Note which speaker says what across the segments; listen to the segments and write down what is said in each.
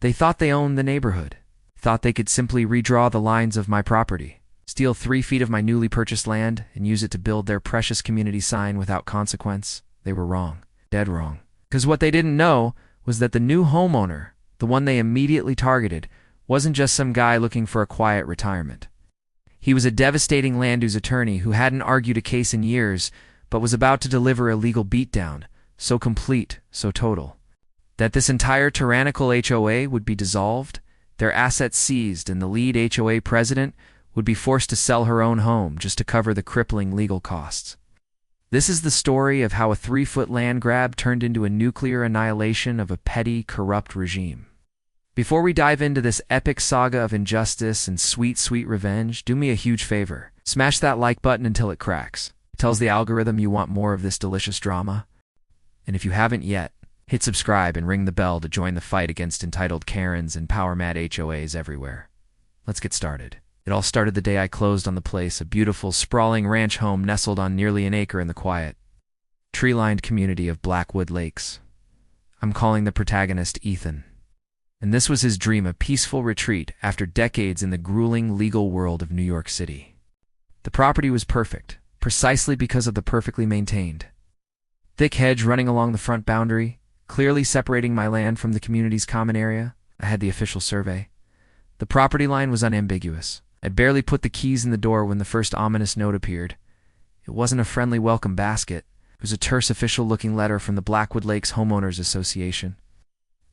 Speaker 1: They thought they owned the neighborhood, thought they could simply redraw the lines of my property, steal 3 feet of my newly purchased land, and use it to build their precious community sign without consequence. They were wrong, dead wrong. Because what they didn't know was that the new homeowner, the one they immediately targeted, wasn't just some guy looking for a quiet retirement. He was a devastating land use attorney who hadn't argued a case in years, but was about to deliver a legal beatdown, so complete, so total, that this entire tyrannical HOA would be dissolved, their assets seized, and the lead HOA president would be forced to sell her own home just to cover the crippling legal costs. This is the story of how a 3-foot land grab turned into a nuclear annihilation of a petty, corrupt regime. Before we dive into this epic saga of injustice and sweet, sweet revenge, do me a huge favor. Smash that like button until it cracks. It tells the algorithm you want more of this delicious drama. And if you haven't yet, hit subscribe and ring the bell to join the fight against entitled Karens and power-mad HOAs everywhere. Let's get started. It all started the day I closed on the place, a beautiful, sprawling ranch home nestled on nearly an acre in the quiet, tree-lined community of Blackwood Lakes. I'm calling the protagonist Ethan. And this was his dream, a peaceful retreat after decades in the grueling legal world of New York City. The property was perfect, precisely because of the perfectly maintained thick hedge running along the front boundary, clearly separating my land from the community's common area. I had the official survey. The property line was unambiguous. I'd barely put the keys in the door when the first ominous note appeared. It wasn't a friendly welcome basket. It was a terse official-looking letter from the Blackwood Lakes Homeowners Association.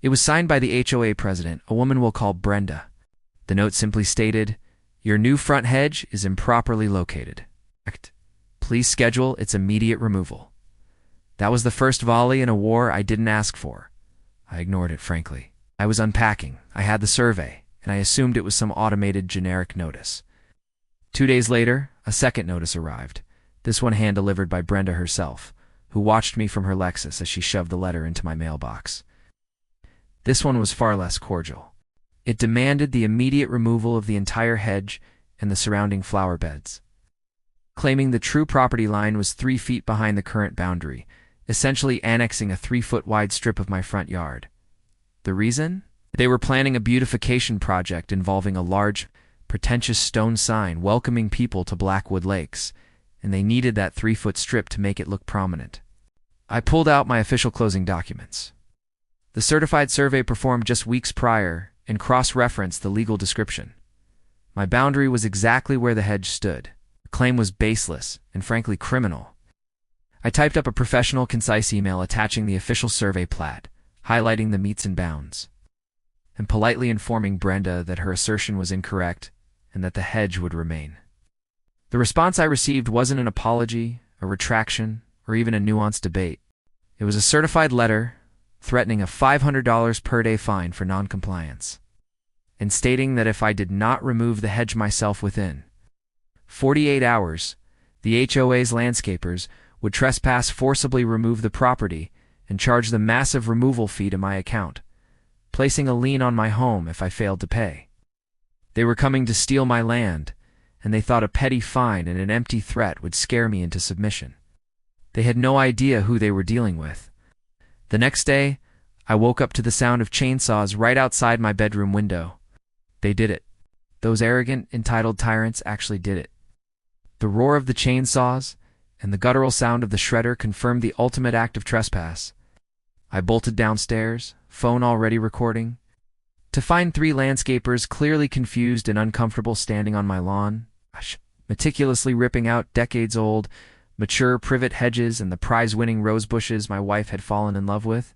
Speaker 1: It was signed by the HOA president, a woman we'll call Brenda. The note simply stated, "Your new front hedge is improperly located. Please schedule its immediate removal." That was the first volley in a war I didn't ask for. I ignored it, frankly. I was unpacking. I had the survey, and I assumed it was some automated generic notice. 2 days later, a second notice arrived, this one hand-delivered by Brenda herself, who watched me from her Lexus as she shoved the letter into my mailbox. This one was far less cordial. It demanded the immediate removal of the entire hedge and the surrounding flower beds, claiming the true property line was 3 feet behind the current boundary, essentially annexing a 3-foot wide strip of my front yard. The reason? They were planning a beautification project involving a large, pretentious stone sign welcoming people to Blackwood Lakes, and they needed that 3-foot strip to make it look prominent. I pulled out my official closing documents. The certified survey performed just weeks prior and cross-referenced the legal description. My boundary was exactly where the hedge stood. The claim was baseless and frankly criminal. I typed up a professional, concise email attaching the official survey plat, highlighting the meets and bounds, and politely informing Brenda that her assertion was incorrect and that the hedge would remain. The response I received wasn't an apology, a retraction, or even a nuanced debate. It was a certified letter threatening a $500 per day fine for noncompliance, and stating that if I did not remove the hedge myself within 48 hours, the HOA's landscapers would trespass, forcibly remove the property, and charge the massive removal fee to my account, placing a lien on my home if I failed to pay. They were coming to steal my land, and they thought a petty fine and an empty threat would scare me into submission. They had no idea who they were dealing with. The next day, I woke up to the sound of chainsaws right outside my bedroom window. They did it. Those arrogant, entitled tyrants actually did it. The roar of the chainsaws and the guttural sound of the shredder confirmed the ultimate act of trespass. I bolted downstairs, phone already recording, to find 3 landscapers clearly confused and uncomfortable standing on my lawn, meticulously ripping out decades-old, mature privet hedges and the prize-winning rose bushes my wife had fallen in love with,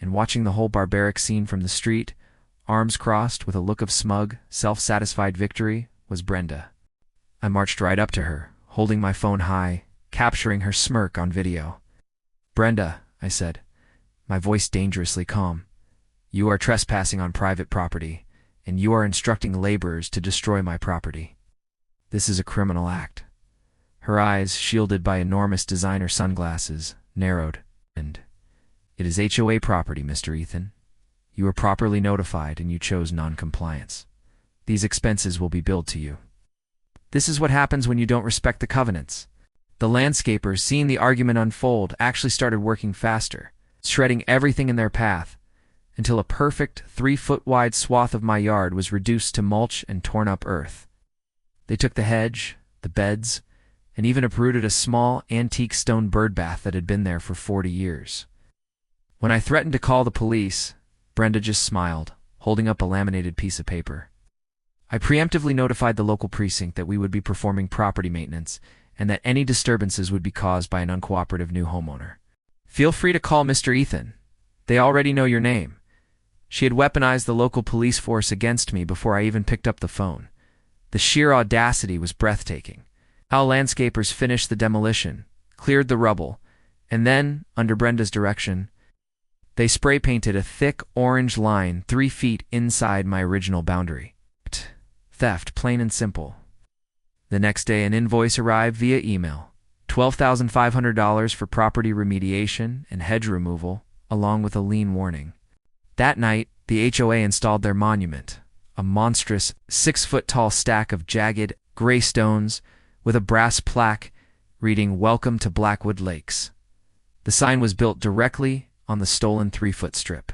Speaker 1: and watching the whole barbaric scene from the street, arms crossed with a look of smug, self-satisfied victory, was Brenda. I marched right up to her, holding my phone high, capturing her smirk on video. "Brenda," I said, my voice dangerously calm, "you are trespassing on private property, and you are instructing laborers to destroy my property. This is a criminal act." Her eyes, shielded by enormous designer sunglasses, narrowed, and, "It is HOA property, Mr. Ethan. You were properly notified and you chose non-compliance. These expenses will be billed to you." This is what happens when you don't respect the covenants. The landscapers, seeing the argument unfold, actually started working faster, shredding everything in their path, until a perfect 3-foot wide swath of my yard was reduced to mulch and torn up earth. They took the hedge, the beds, and even uprooted a small, antique stone birdbath that had been there for 40 years. When I threatened to call the police, Brenda just smiled, holding up a laminated piece of paper. I preemptively notified the local precinct that we would be performing property maintenance and that any disturbances would be caused by an uncooperative new homeowner. Feel free to call Mr. Ethan. They already know your name. She had weaponized the local police force against me before I even picked up the phone. The sheer audacity was breathtaking. How landscapers finished the demolition, cleared the rubble, and then, under Brenda's direction, they spray-painted a thick orange line 3 feet inside my original boundary. Theft, plain and simple. The next day, an invoice arrived via email. $12,500 for property remediation and hedge removal, along with a lien warning. That night, the HOA installed their monument, a monstrous 6-foot-tall stack of jagged, gray stones with a brass plaque reading "Welcome to Blackwood Lakes." The sign was built directly on the stolen 3-foot strip.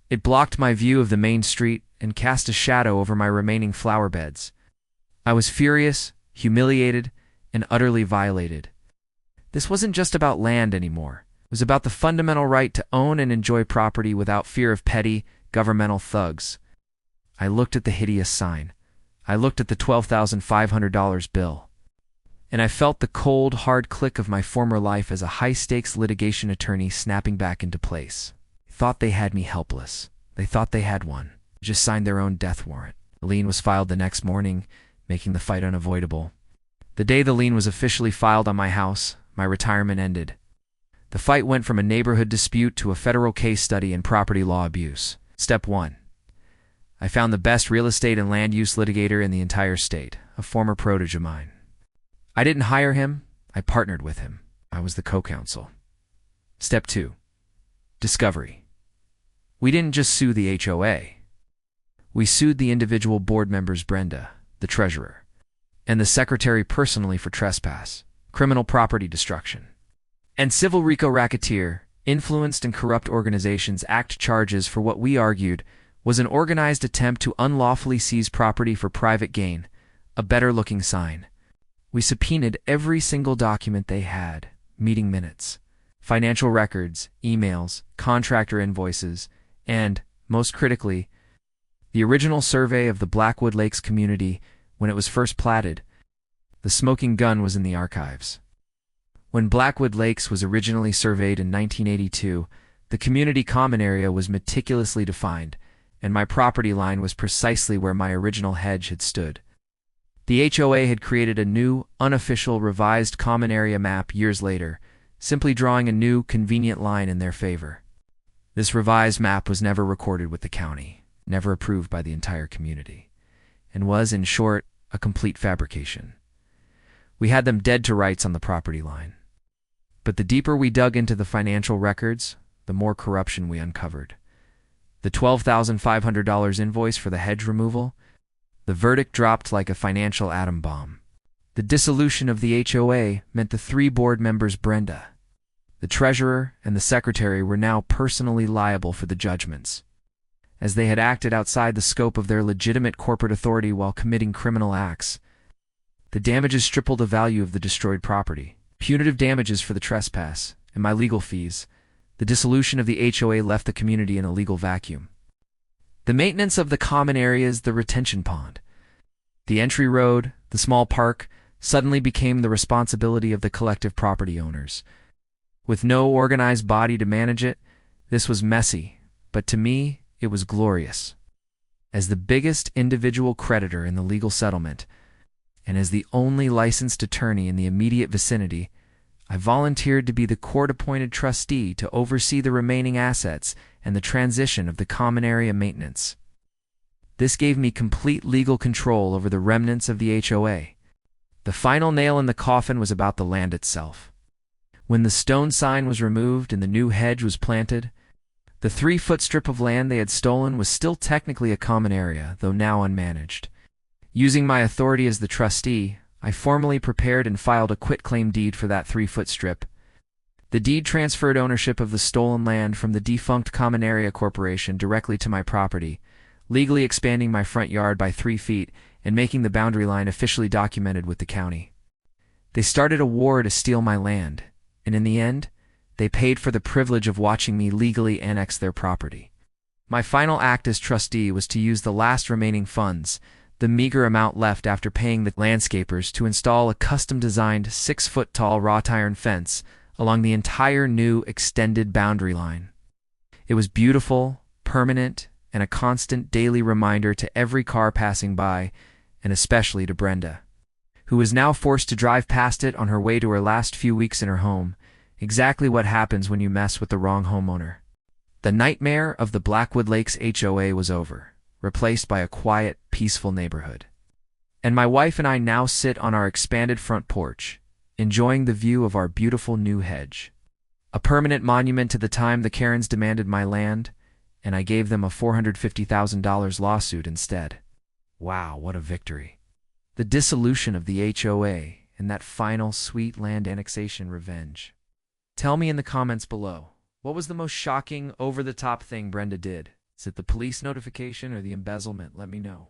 Speaker 1: It blocked my view of the main street and cast a shadow over my remaining flower beds. I was furious, humiliated, and utterly violated. This wasn't just about land anymore. It was about the fundamental right to own and enjoy property without fear of petty, governmental thugs. I looked at the hideous sign. I looked at the $12,500 bill. And I felt the cold, hard click of my former life as a high-stakes litigation attorney snapping back into place. They thought they had me helpless. They thought they had won. They just signed their own death warrant. The lien was filed the next morning, making the fight unavoidable. The day the lien was officially filed on my house, my retirement ended. The fight went from a neighborhood dispute to a federal case study in property law abuse. Step 1. I found the best real estate and land use litigator in the entire state, a former protege of mine. I didn't hire him, I partnered with him. I was the co-counsel. Step 2. Discovery. We didn't just sue the HOA. We sued the individual board members, Brenda, the treasurer, and the secretary personally for trespass, criminal property destruction, and civil RICO racketeer, influenced and corrupt organizations act charges for what we argued was an organized attempt to unlawfully seize property for private gain, a better-looking sign. We subpoenaed every single document they had, meeting minutes, financial records, emails, contractor invoices, and, most critically, the original survey of the Blackwood Lakes community when it was first platted. The smoking gun was in the archives. When Blackwood Lakes was originally surveyed in 1982, the community common area was meticulously defined, and my property line was precisely where my original hedge had stood. The HOA had created a new, unofficial, revised common area map years later, simply drawing a new, convenient line in their favor. This revised map was never recorded with the county, never approved by the entire community, and was, in short, a complete fabrication. We had them dead to rights on the property line. But the deeper we dug into the financial records, the more corruption we uncovered. The $12,500 invoice for the hedge removal, the verdict dropped like a financial atom bomb. The dissolution of the HOA meant the 3 board members, Brenda, the treasurer, and the secretary, were now personally liable for the judgments, as they had acted outside the scope of their legitimate corporate authority while committing criminal acts. The damages tripled the value of the destroyed property, punitive damages for the trespass, and my legal fees. The dissolution of the HOA left the community in a legal vacuum. The maintenance of the common areas, the retention pond, the entry road, the small park, suddenly became the responsibility of the collective property owners. With no organized body to manage it, this was messy, but to me, it was glorious. As the biggest individual creditor in the legal settlement, and as the only licensed attorney in the immediate vicinity, I volunteered to be the court-appointed trustee to oversee the remaining assets and the transition of the common area maintenance. This gave me complete legal control over the remnants of the HOA. The final nail in the coffin was about the land itself. When the stone sign was removed and the new hedge was planted, the 3-foot strip of land they had stolen was still technically a common area, though now unmanaged. Using my authority as the trustee, I formally prepared and filed a quitclaim deed for that 3-foot strip. The deed transferred ownership of the stolen land from the defunct Common Area Corporation directly to my property, legally expanding my front yard by 3 feet and making the boundary line officially documented with the county. They started a war to steal my land, and in the end, they paid for the privilege of watching me legally annex their property. My final act as trustee was to use the last remaining funds, the meager amount left after paying the landscapers, to install a custom-designed 6-foot-tall wrought iron fence along the entire new extended boundary line. It was beautiful, permanent, and a constant daily reminder to every car passing by, and especially to Brenda, who was now forced to drive past it on her way to her last few weeks in her home. Exactly what happens when you mess with the wrong homeowner. The nightmare of the Blackwood Lakes HOA was over, replaced by a quiet, peaceful neighborhood. And my wife and I now sit on our expanded front porch, enjoying the view of our beautiful new hedge. A permanent monument to the time the Karens demanded my land, and I gave them a $450,000 lawsuit instead. Wow, what a victory. The dissolution of the HOA and that final sweet land annexation revenge. Tell me in the comments below, what was the most shocking, over-the-top thing Brenda did? Is it the police notification or the embezzlement? Let me know.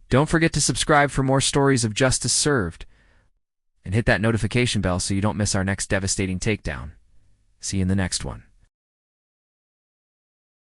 Speaker 1: Don't forget to subscribe for more stories of justice served, and hit that notification bell so you don't miss our next devastating takedown. See you in the next one.